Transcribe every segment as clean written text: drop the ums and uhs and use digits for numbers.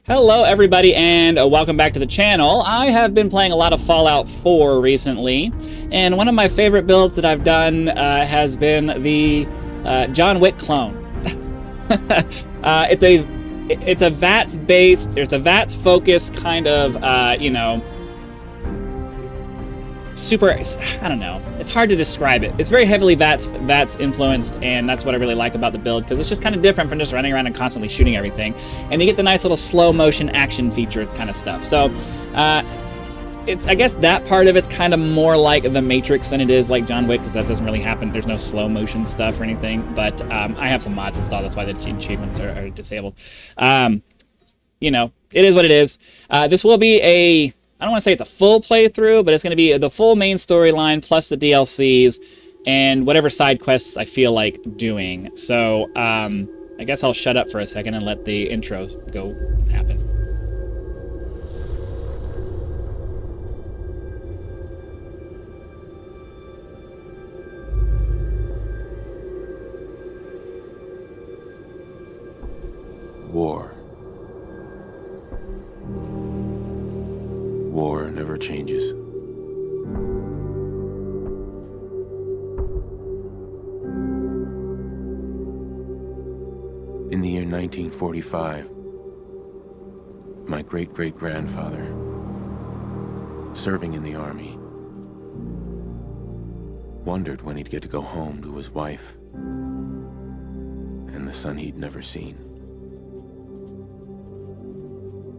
Hello everybody and welcome back to the channel. I have been playing a lot of Fallout 4 recently, and one of my favorite builds that I've done has been the John Wick clone. It's a VATS based, it's a VATS focused kind of super, I don't know, it's hard to describe it. It's very heavily VATS influenced, and that's what I really like about the build, because it's just kind of different from just running around and constantly shooting everything, and you get the nice little slow motion action feature kind of stuff. So I guess that part of it's kind of more like the Matrix than it is like John Wick, because that doesn't really happen. There's no slow motion stuff or anything, but I have some mods installed, that's why the achievements are disabled. You know, it is what it is. This will be I don't want to say it's a full playthrough, but it's going to be the full main storyline plus the DLCs and whatever side quests I feel like doing. So I guess I'll shut up for a second and let the intro go happen. War. War never changes. In the year 1945, my great-great-grandfather, serving in the army, wondered when he'd get to go home to his wife and the son he'd never seen.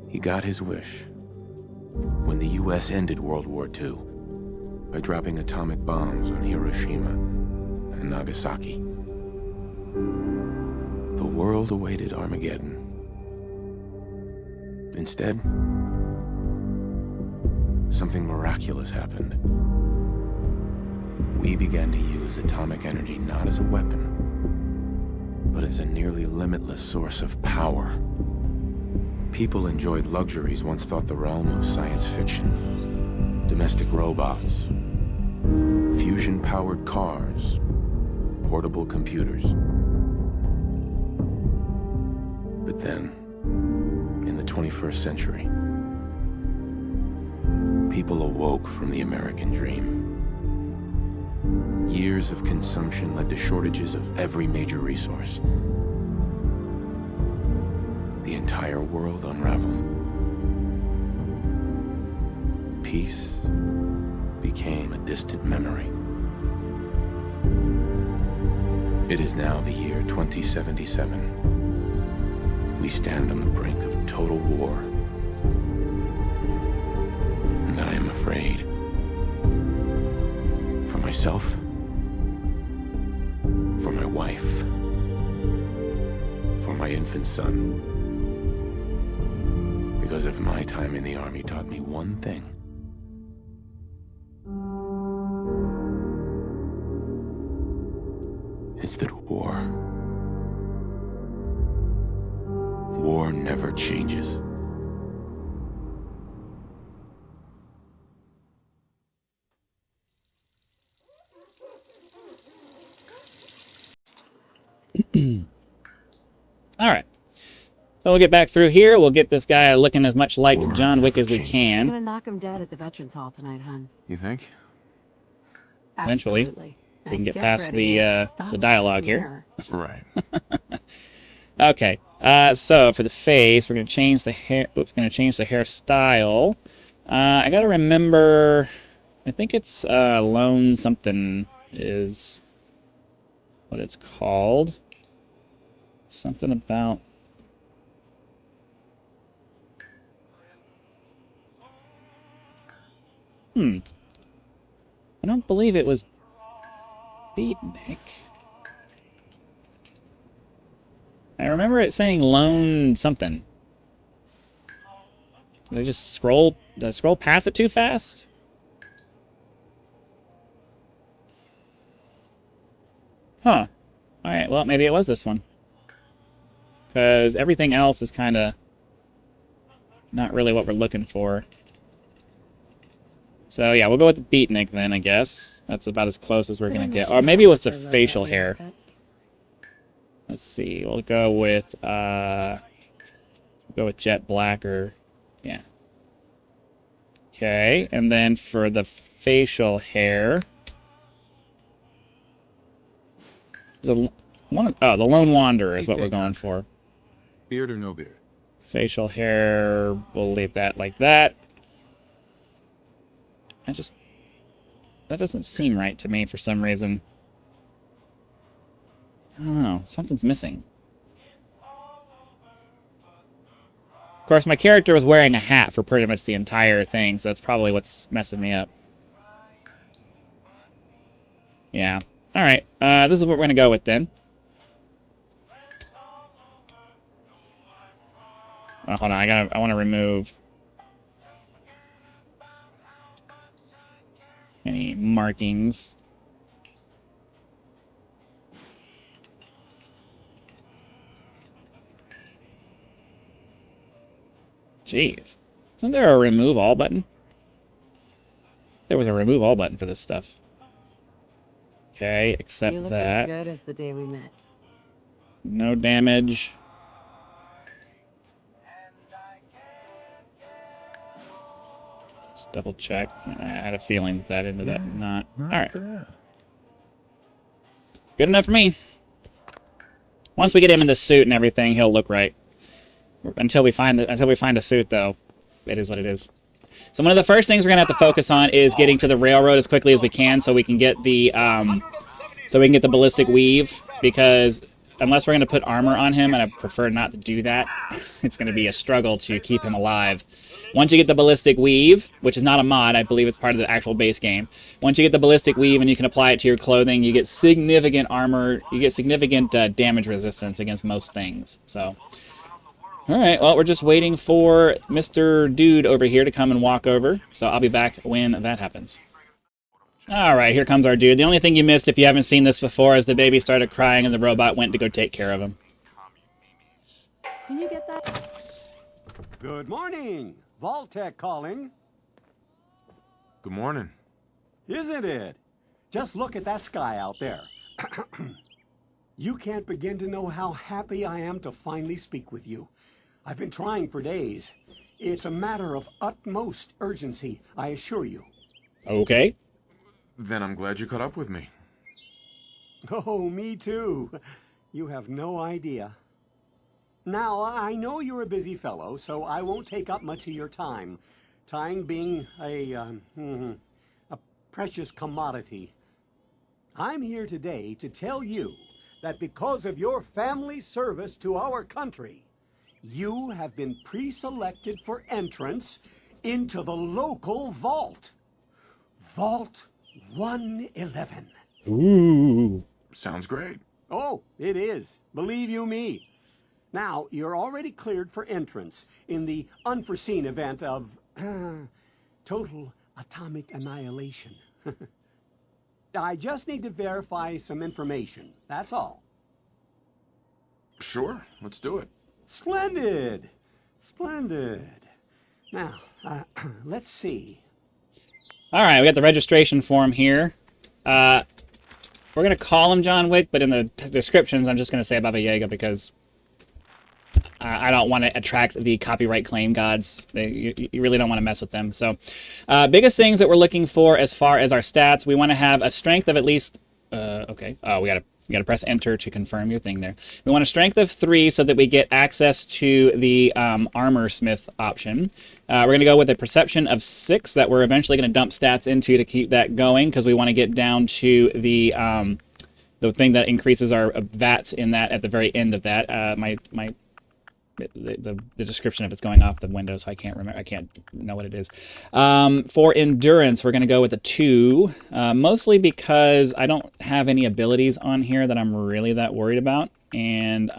He got his wish when the U.S. ended World War II by dropping atomic bombs on Hiroshima and Nagasaki. The world awaited Armageddon. Instead, something miraculous happened. We began to use atomic energy not as a weapon, but as a nearly limitless source of power. People enjoyed luxuries once thought the realm of science fiction. Domestic robots, fusion-powered cars, portable computers. But then, in the 21st century, people awoke from the American dream. Years of consumption led to shortages of every major resource. The entire world unraveled. Peace became a distant memory. It is now the year 2077. We stand on the brink of total war. And I am afraid. For myself, for my wife, for my infant son. Because if my time in the army taught me one thing, it's that war never changes. All right. So we'll get back through here. We'll get this guy looking as much like John Wick as we I'm can. gonna knock him dead at the Veterans Hall tonight, hon. You think? Eventually. Absolutely. We can get Get past ready and stop the dialogue here. Right. Okay. So for the face, we're gonna change the hair. Oops, gonna change the hairstyle. I gotta remember. I think it's Lone something is what it's called. Something about. I don't believe it was Beatnik. I remember it saying Lone something. Did I just scroll past it too fast? Huh. Alright, well, maybe it was this one. Because everything else is kind of not really what we're looking for. So yeah, we'll go with the beatnik then, I guess. That's about as close as we're gonna get. Or maybe it was the facial hair. Let's see, we'll go with Go with jet black or... Yeah. Okay, and then for the facial hair... The Lone Wanderer is what we're going for. Beard or no beard? Facial hair, we'll leave that like that. That doesn't seem right to me for some reason. I don't know, something's missing. Of course, my character was wearing a hat for pretty much the entire thing, so that's probably what's messing me up. Yeah. Alright, this is what we're going to go with then. Oh, hold on, I want to remove any markings. Jeez. Isn't there a remove all button? There was a remove all button for this stuff. Okay, except You look that. as good as the day we met. No damage. Just double check. I had a feeling that ended up not. Alright. Good enough for me. Once we get him in the suit and everything, he'll look right. Until we find a suit, though, it is what it is. So one of the first things we're gonna have to focus on is getting to the railroad as quickly as we can, so we can get the ballistic weave. Because unless we're gonna put armor on him, and I prefer not to do that, it's gonna be a struggle to keep him alive. Once you get the ballistic weave, which is not a mod, I believe it's part of the actual base game. Once you get the ballistic weave and you can apply it to your clothing, you get significant armor. You get significant damage resistance against most things. So. Alright, well, we're just waiting for Mr. Dude over here to come and walk over, so I'll be back when that happens. Alright, here comes our dude. The only thing you missed if you haven't seen this before is the baby started crying and the robot went to go take care of him. Can you get that? Good morning! Vault-Tec calling. Good morning. Isn't it? Just look at that sky out there. You can't begin to know how happy I am to finally speak with you. I've been trying for days. It's a matter of utmost urgency, I assure you. Okay. Then I'm glad you caught up with me. Oh, me too. You have no idea. Now, I know you're a busy fellow, so I won't take up much of your time. Time being a precious commodity. I'm here today to tell you that because of your family service to our country, you have been pre-selected for entrance into the local vault. Vault 111. Ooh. Sounds great. Oh, it is. Believe you me. Now, you're already cleared for entrance in the unforeseen event of total atomic annihilation. I just need to verify some information. That's all. Sure, let's do it. Splendid. Splendid. Now, let's see. All right, we got the registration form here. We're going to call him John Wick, but in the descriptions, I'm just going to say Baba Yaga because I don't want to attract the copyright claim gods. You really don't want to mess with them. So, biggest things that we're looking for as far as our stats, we want to have a strength of at least... okay. Oh, we gotta press enter to confirm your thing there. We want a strength of 3 so that we get access to the armor smith option. We're going to go with a perception of 6 that we're eventually going to dump stats into to keep that going because we want to get down to the thing that increases our VATs in that at the very end of that. The description of it's going off the window, so I can't remember. I can't know what it is. For endurance, we're going to go with a 2, mostly because I don't have any abilities on here that I'm really that worried about, and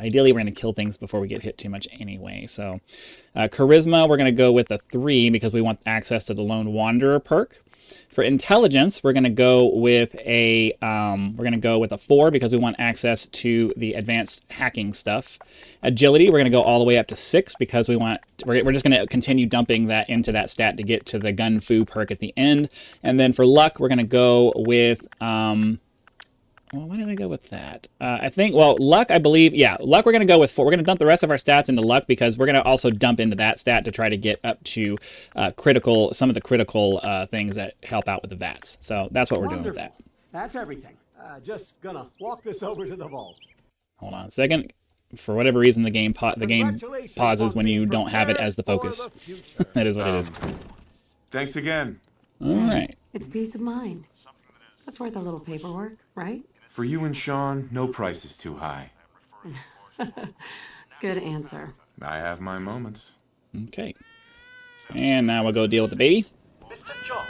ideally we're going to kill things before we get hit too much anyway. So charisma, we're going to go with a 3 because we want access to the Lone Wanderer perk. For intelligence, we're going to go with a 4 because we want access to the advanced hacking stuff. Agility, we're going to go all the way up to 6 because we're just going to continue dumping that into that stat to get to the gun fu perk at the end. And then for luck, we're going to go with Well, why did I go with that? I think, well, luck, I believe, yeah, luck we're going to go with 4. We're going to dump the rest of our stats into luck because we're going to also dump into that stat to try to get up to critical, some of the critical things that help out with the VATS. So that's what we're doing with that. That's everything. Just gonna walk this over to the vault. Hold on a second. For whatever reason, the game pauses when you don't have it as the focus. That is what it is. Thanks again. All right. It's peace of mind. That's worth a little paperwork, right? For you and Sean, no price is too high. Good answer. I have my moments. Okay. And now we'll go deal with the baby. Mr. John,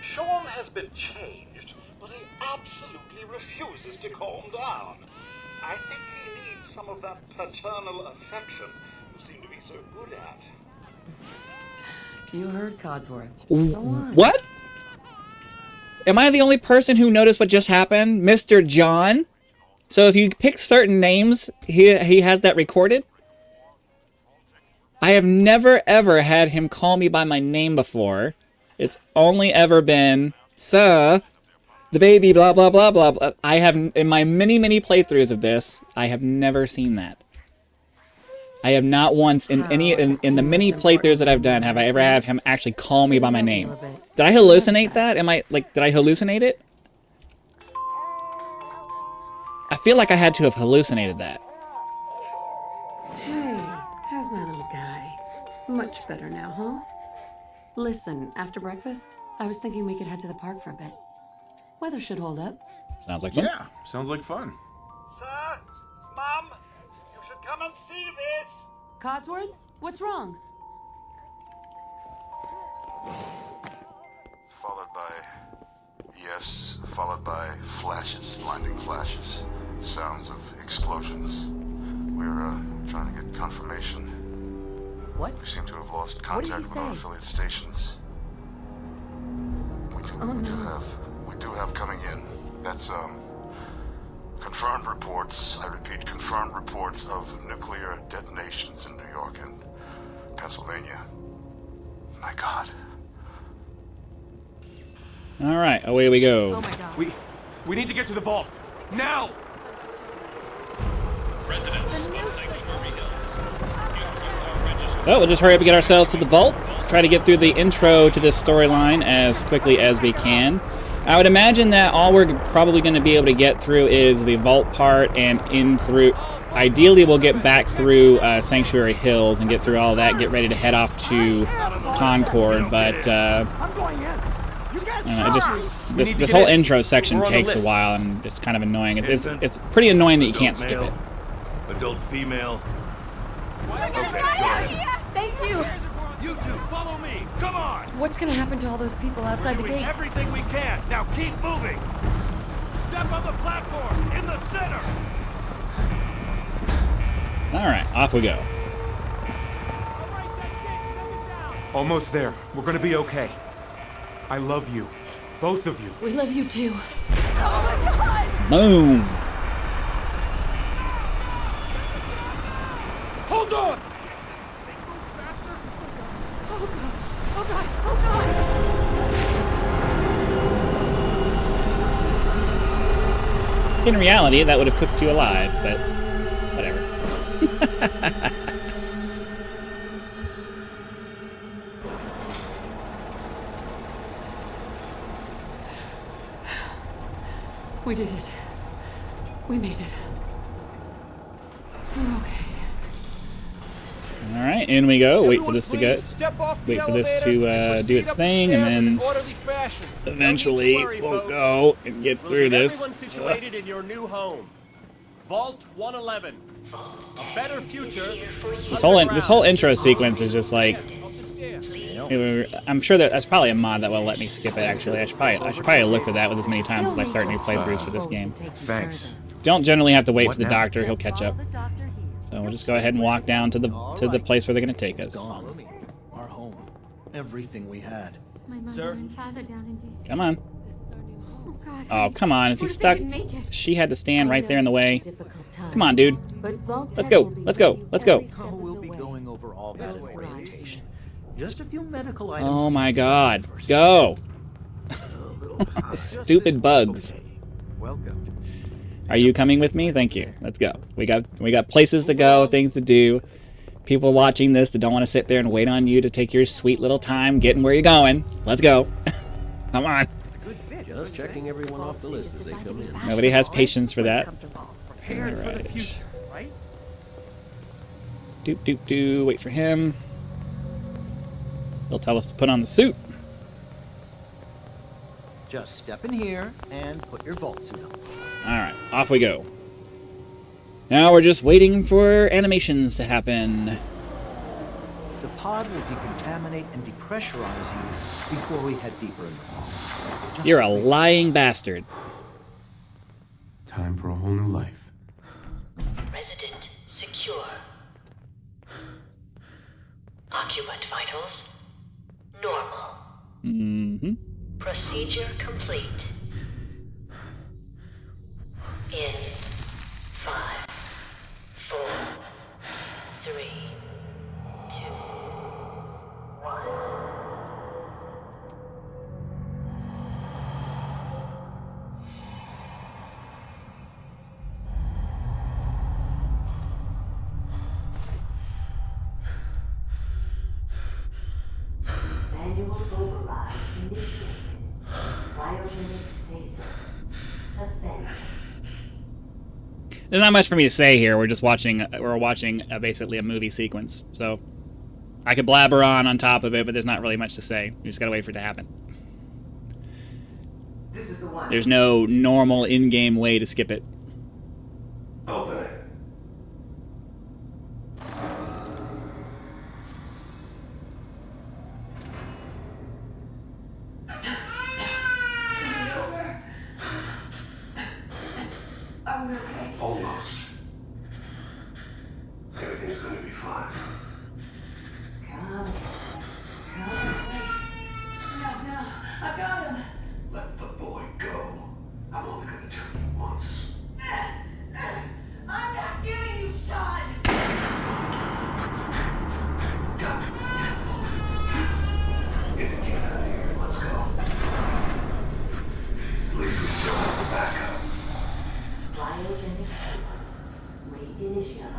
Sean has been changed, but he absolutely refuses to calm down. I think he needs some of that paternal affection you seem to be so good at. You heard Codsworth. Go on. What? Am I the only person who noticed what just happened? Mr. John? So if you pick certain names, he has that recorded? I have never ever had him call me by my name before. It's only ever been, sir, the baby, blah, blah, blah, blah, blah. I have, in my many, many playthroughs of this, I have never seen that. I have not once, in the many playthroughs that I've done, have I ever had him actually call me by my name. Did I hallucinate that? Did I hallucinate it? I feel like I had to have hallucinated that. Hey, how's my little guy? Much better now, huh? Listen, after breakfast, I was thinking we could head to the park for a bit. Weather should hold up. Sounds like fun. Yeah, sounds like fun. Sir, Mum, you should come and see this. Codsworth, what's wrong? Followed by flashes, blinding flashes, sounds of explosions. We're trying to get confirmation. What? We seem to have lost What did contact he with our say? affiliate stations. We do have coming in. That's confirmed reports. I repeat, confirmed reports of nuclear detonations in New York and Pennsylvania. My God. All right, away we go. Oh my god. We need to get to the vault now. So we'll just hurry up and get ourselves to the vault. Try to get through the intro to this storyline as quickly as we can. I would imagine that all we're probably going to be able to get through is the vault part and in through. Ideally, we'll get back through Sanctuary Hills and get through all that. Get ready to head off to Concord, but. I'm going in. You get This whole intro section takes a while and it's kind of annoying. It's pretty annoying that you can't skip it. Adult female. Thank you! You two, follow me. Come on. What's gonna happen to all those people outside the Doing gate? everything we can. Now keep moving. Step on the platform in the center. All right, off we go. Almost there. We're gonna be okay. I love you. Both of you. We love you too. Boom. Hold on. In reality, that would have cooked you alive, but whatever. We did it. We made it. We're okay. All right, in we go. Wait for this to go. Wait for this to do its thing, and then eventually we'll go and get through this. Everyone situated in your new home. Vault 111. A better future. This whole intro sequence is just like. I'm sure that's probably a mod that will let me skip it. Actually, I should probably look for that with as many times as I start new playthroughs for this game. Thanks. Don't generally have to wait What for the now? doctor; he'll catch up. So we'll just go ahead and walk down to the place where they're going to take us. Gone. Our home. Everything we had. My mother Sir? and father down in DC. Come on. Oh God. Oh, come on. Is he What if they stuck? didn't make it? She had to stand right there in the way. Come on, dude. Let's go. Let's go. Let's go. Oh, we'll be going over all that in orientation. Just a few medical items. Oh my God. Go. Stupid bugs. Welcome. Are you coming with me? Thank you. Let's go. We got places to go, things to do. People watching this that don't want to sit there and wait on you to take your sweet little time getting where you're going. Let's go. Come on. Just checking everyone off the list as they come in. Nobody has patience for that. Prepared for the future, right? Doop, doop, doop. Wait for him. He'll tell us to put on the suit. Just step in here and put your vault suit on. Alright, off we go. Now we're just waiting for animations to happen. The pod will decontaminate and depressurize you before we head deeper in the vault. Just You're a lying bastard. Time for a whole new life. Resident secure. Occupant vitals normal. Mm-hmm. Procedure complete. In 5, 4, 3, 2, 1. Manual override initiated. Cryogenic stasis suspended. There's not much for me to say here. We're just watching. We're watching basically a movie sequence. So I could blabber on top of it, but there's not really much to say. You just gotta wait for it to happen. This is the one. There's no normal in-game way to skip it. Open it. Are we okay? Almost. Everything's going to be fine. Come. No, I got him. Let the boy go. I'm only going to tell you once. I'm not giving you shot. Got it. Get the kid out of here. Let's go. At least we still have the backup. Cryogenic reinitialized.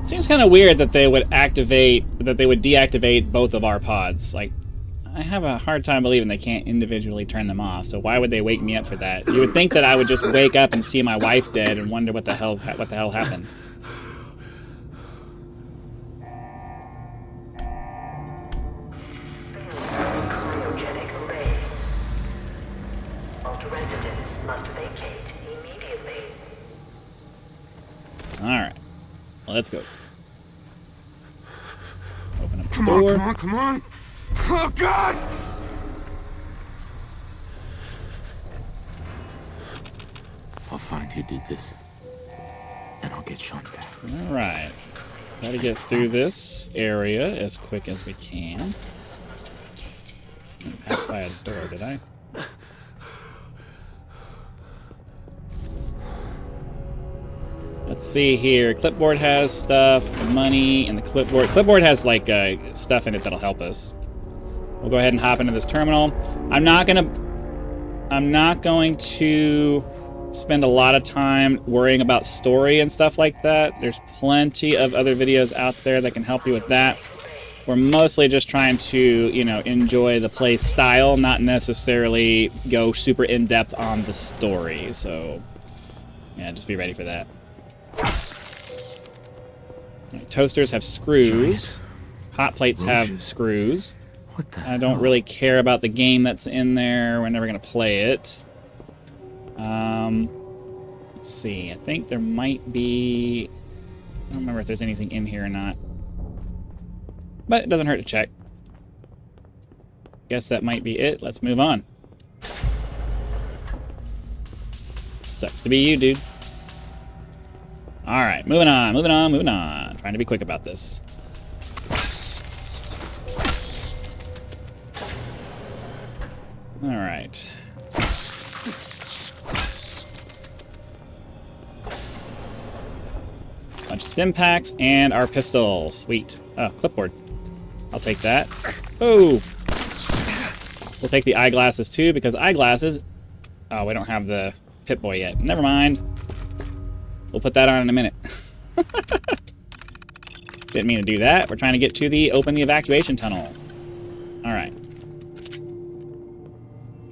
Seems kind of weird that they would deactivate both of our pods. Like, I have a hard time believing they can't individually turn them off. So why would they wake me up for that? You would think that I would just wake up and see my wife dead and wonder what the hell happened. Cryogenic array. All residents must vacate immediately. All right, well, let's go. Open up the door. Come on. Oh, God! I'll find who did this. And I'll get Sean back. All right, gotta get through this area as quick as we can. I passed by a door, did I? Let's see here. Clipboard has stuff, money, and the clipboard. Clipboard has like stuff in it that'll help us. We'll go ahead and hop into this terminal. I'm not going to spend a lot of time worrying about story and stuff like that. There's plenty of other videos out there that can help you with that. We're mostly just trying to, enjoy the play style, not necessarily go super in-depth on the story. So, yeah, just be ready for that. Right, toasters have screws. Hot plates have screws. What the I don't really care about the game that's in there. We're never going to play it. Let's see. I think there might be... I don't remember if there's anything in here or not. But it doesn't hurt to check. Guess that might be it. Let's move on. Sucks to be you, dude. Alright, moving on. Trying to be quick about this. Alright. Bunch of stim packs and our pistol. Sweet. Oh, clipboard. I'll take that. Oh! We'll take the eyeglasses too, because eyeglasses... Oh, we don't have the Pip-Boy yet. Never mind. We'll put that on in a minute. Didn't mean to do that. We're trying to get to the open the evacuation tunnel. Alright.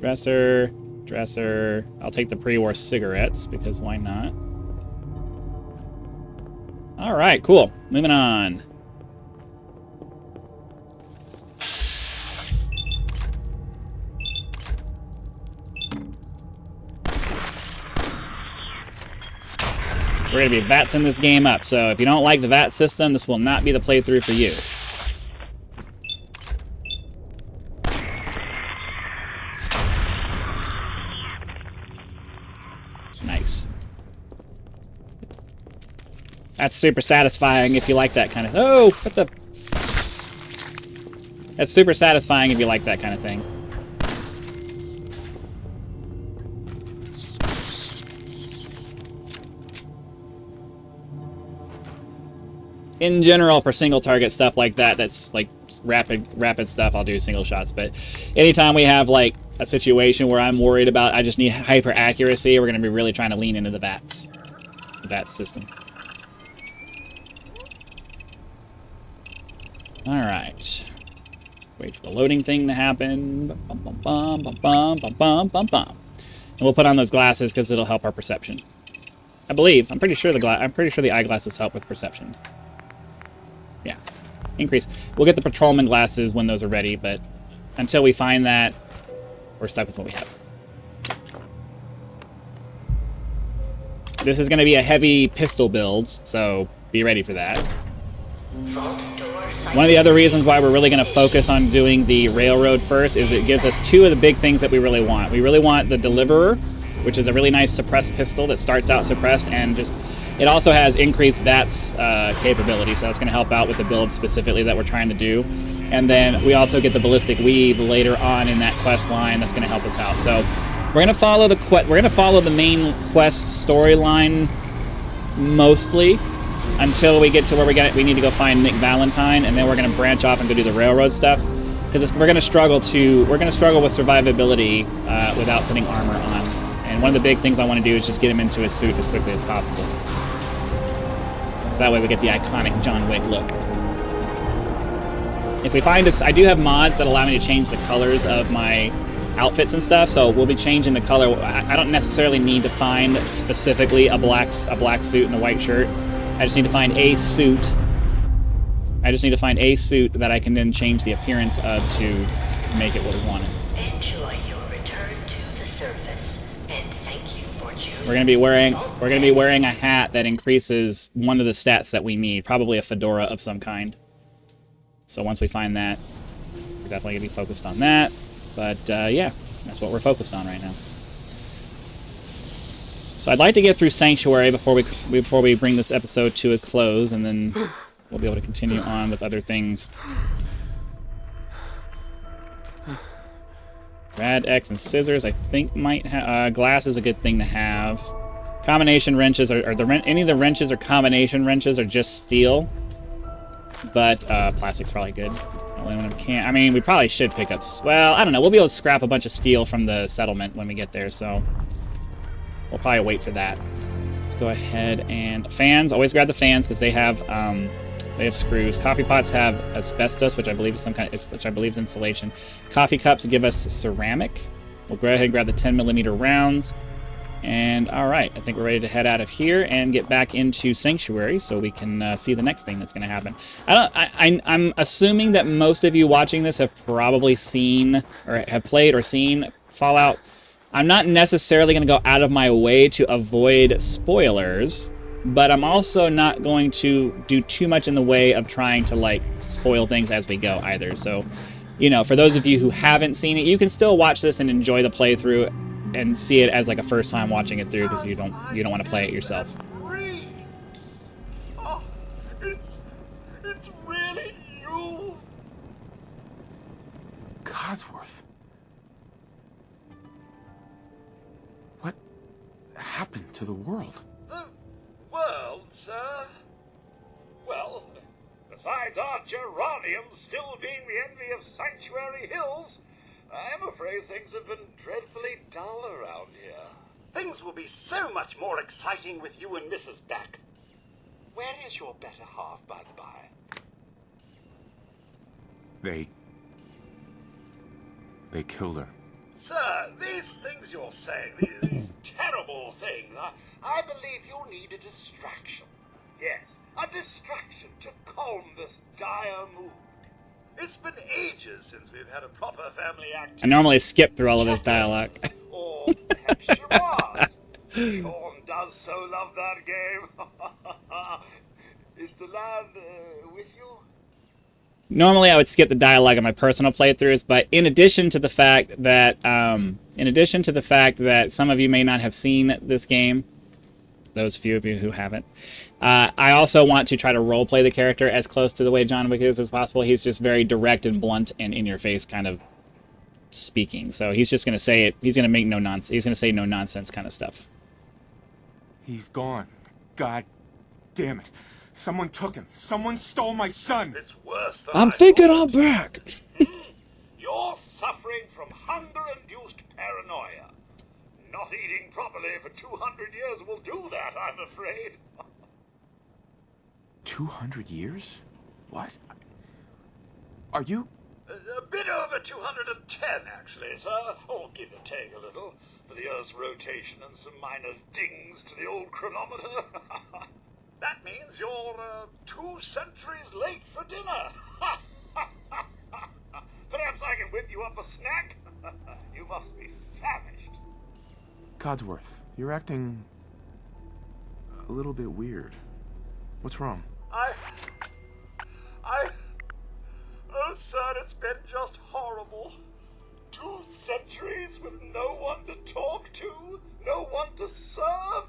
Dresser. Dresser. I'll take the pre-war cigarettes, because why not? Alright, cool. Moving on. We're going to be VATSing this game up, so if you don't like the VAT system, this will not be the playthrough for you. Nice. That's super satisfying if you like that kind of... Oh! What the... That's super satisfying if you like that kind of thing. In general, for single target stuff like that, that's like rapid stuff, I'll do single shots. But anytime we have like a situation where I'm worried about, I just need hyper accuracy, we're going to be really trying to lean into the VATS system. All right. Wait for the loading thing to happen. Bum, bum, bum, bum, bum, bum, bum, bum, bum. And we'll put on those glasses because it'll help our perception. I believe. I'm pretty sure the eyeglasses help with perception. Yeah. Increase. We'll get the patrolman glasses when those are ready, but until we find that, we're stuck with what we have. This is going to be a heavy pistol build, so be ready for that. One of the other reasons why we're really going to focus on doing the railroad first is it gives us two of the big things that we really want. We really want the Deliverer, which is a really nice suppressed pistol that starts out suppressed and just... It also has increased VATS capability, so that's going to help out with the build specifically that we're trying to do. And then we also get the Ballistic Weave later on in that quest line that's going to help us out. So we're going to follow the main quest storyline mostly until we get to where we need to go find Nick Valentine, and then we're going to branch off and go do the railroad stuff because we're going to struggle with survivability without putting armor on. And one of the big things I want to do is just get him into his suit as quickly as possible. So that way we get the iconic John Wick look. If we find this, I do have mods that allow me to change the colors of my outfits and stuff, so we'll be changing the color. I don't necessarily need to find specifically a black suit and a white shirt. I just need to find a suit. I just need to find a suit that I can then change the appearance of to make it what we want it. Enjoy your return to the surface, and thank you for choosing. We're gonna be wearing a hat that increases one of the stats that we need, probably a fedora of some kind. So once we find that, we're definitely gonna be focused on that. But yeah, that's what we're focused on right now. So I'd like to get through Sanctuary before we bring this episode to a close, and then we'll be able to continue on with other things. Rad X and scissors, I think might have. Glass is a good thing to have. Combination wrenches any of the wrenches or combination wrenches are just steel, but plastic's probably good. Only one we can't. I mean, we probably should pick up. Well, I don't know. We'll be able to scrap a bunch of steel from the settlement when we get there, so we'll probably wait for that. Let's go ahead and fans. Always grab the fans because they have screws. Coffee pots have asbestos, which I believe is insulation. Coffee cups give us ceramic. We'll go ahead and grab the 10mm rounds. And all right, I think we're ready to head out of here and get back into Sanctuary so we can see the next thing that's going to happen. I'm assuming that most of you watching this have probably seen or have played or seen Fallout. I'm not necessarily going to go out of my way to avoid spoilers, but I'm also not going to do too much in the way of trying to like spoil things as we go either. So, you know, for those of you who haven't seen it, you can still watch this and enjoy the playthrough and see it as like a first time watching it through because you don't want to play it yourself. Oh, it's really you. Codsworth. What happened to the world? The world, sir? Well, as Besides our geraniums still being the envy of Sanctuary Hills, I'm afraid things have been dreadfully dull around here. Things will be so much more exciting with you and Mrs. back. Where is your better half, by the by? They killed her. Sir, these things you're saying, these terrible things, I believe you need a distraction. Yes, a distraction to calm this dire mood. It's been ages since we've had a proper family activity. I normally skip through all of this dialogue. Or perhaps charades. Sean does so love that game. Is the lad with you? Normally, I would skip the dialogue in my personal playthroughs, but in addition to the fact that, some of you may not have seen this game, those few of you who haven't, I also want to try to roleplay the character as close to the way John Wick is as possible. He's just very direct and blunt and in your face kind of speaking. So he's just going to say it. He's going to make no nonsense. He's going to say no nonsense kind of stuff. He's gone. God damn it. Someone took him. Someone stole my son. It's worse than I'm thinking I'm back. You're suffering from hunger-induced paranoia. Not eating properly for 200 years will do that, I'm afraid. 200 years? What? Are you... A bit over 210, actually, sir. Or give or take a little, for the Earth's rotation and some minor dings to the old chronometer. That means you're 2 centuries late for dinner. Perhaps I can whip you up a snack? You must be famished. Codsworth, you're acting... a little bit weird. What's wrong? Oh, sir, it's been just horrible. 2 centuries with no one to talk to, no one to serve.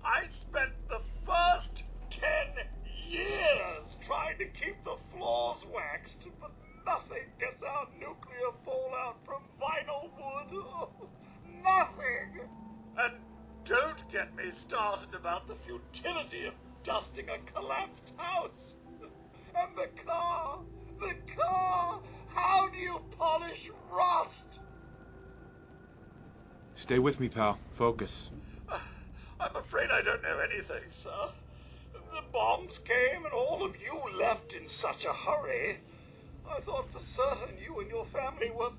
I spent the first 10 years trying to keep the floors waxed, but nothing gets out nuclear fallout from vinyl wood. Oh, nothing. And don't get me started about the futility of dusting a collapsed house. And the car. How do you polish rust? Stay with me, pal. Focus. I'm afraid I don't know anything, sir. The bombs came and all of you left in such a hurry. I thought for certain you and your family were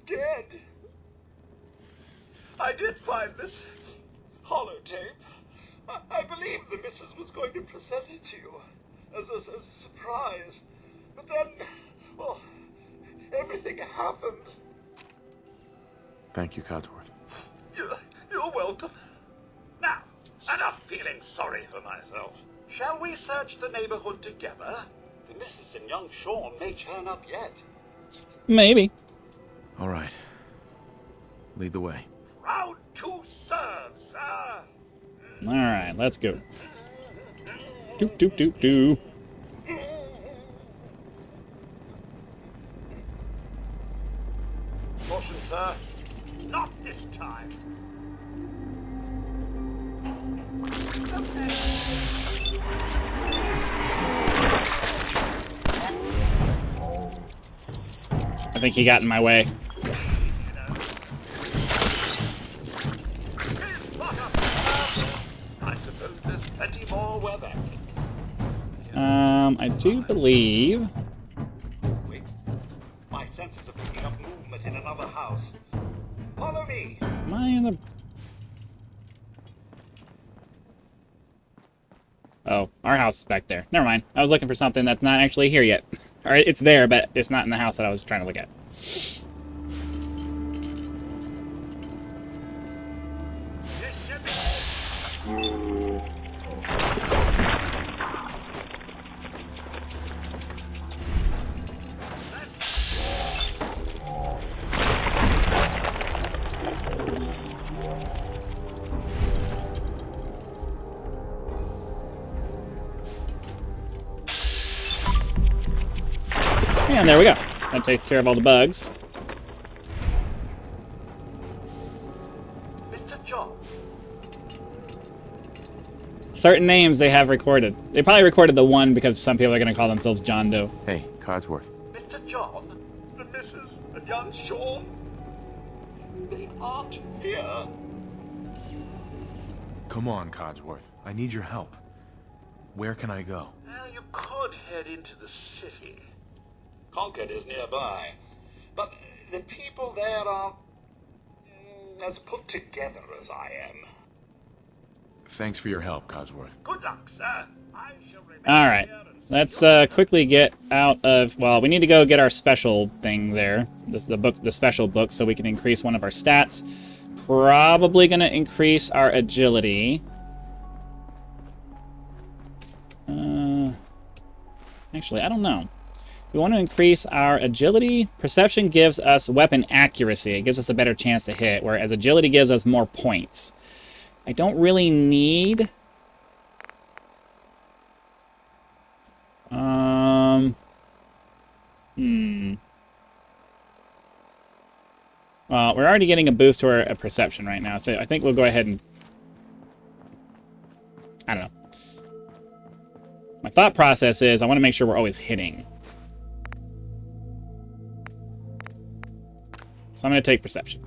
dead. I did find this holotape. I believe the missus was going to present it to you as a surprise. But then, well, everything happened. Thank you, Codsworth. You're welcome. Now, enough feeling sorry for myself. Shall we search the neighborhood together? The missus and young Sean may turn up yet. Maybe. All right. Lead the way. Proud to serve, sir. All right, let's go. Doop, doop, doop, doop. Caution, sir. Not this time. I think he got in my way. I suppose there's plenty more where that. I do believe. Wait. My senses are picking up movement in another house. Follow me. Am I in the... Oh, our house is back there. Never mind. I was looking for something that's not actually here yet. Or it's there, but it's not in the house that I was trying to look at. And there we go. That takes care of all the bugs. Mr. John. Certain names they have recorded. They probably recorded the one because some people are going to call themselves John Doe. Hey, Codsworth. Mr. John, the Mrs. and young Sean, they aren't here. Come on, Codsworth. I need your help. Where can I go? Well, you could head into the city. Concord is nearby. But the people there are as put together as I am. Thanks for your help, Codsworth. Good luck, sir. I shall remain All right. here and Let's quickly get out of... Well, we need to go get our special thing there. The special book, so we can increase one of our stats. Probably going to increase our agility. Actually, I don't know. We want to increase our agility. Perception gives us weapon accuracy. It gives us a better chance to hit, whereas agility gives us more points. I don't really need... Well, we're already getting a boost to our perception right now, so I think we'll go ahead and... I don't know. My thought process is I want to make sure we're always hitting. So I'm going to take perception.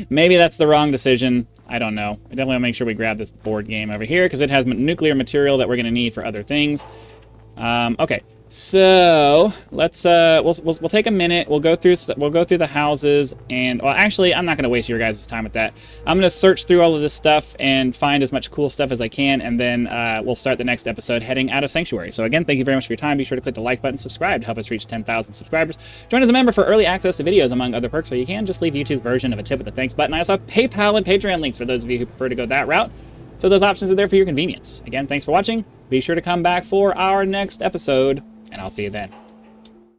Maybe that's the wrong decision. I don't know. I definitely want to make sure we grab this board game over here because it has nuclear material that we're going to need for other things. Okay, so let's we'll take a minute. We'll go through the houses, and well, actually, I'm not going to waste your guys' time with that. I'm going to search through all of this stuff and find as much cool stuff as I can, and then we'll start the next episode heading out of Sanctuary. So again, thank you very much for your time. Be sure to click the like button, subscribe to help us reach 10,000 subscribers. Join as a member for early access to videos, among other perks, or you can just leave YouTube's version of a tip with the thanks button. I also have PayPal and Patreon links for those of you who prefer to go that route. So those options are there for your convenience. Again, thanks for watching. Be sure to come back for our next episode, and I'll see you then.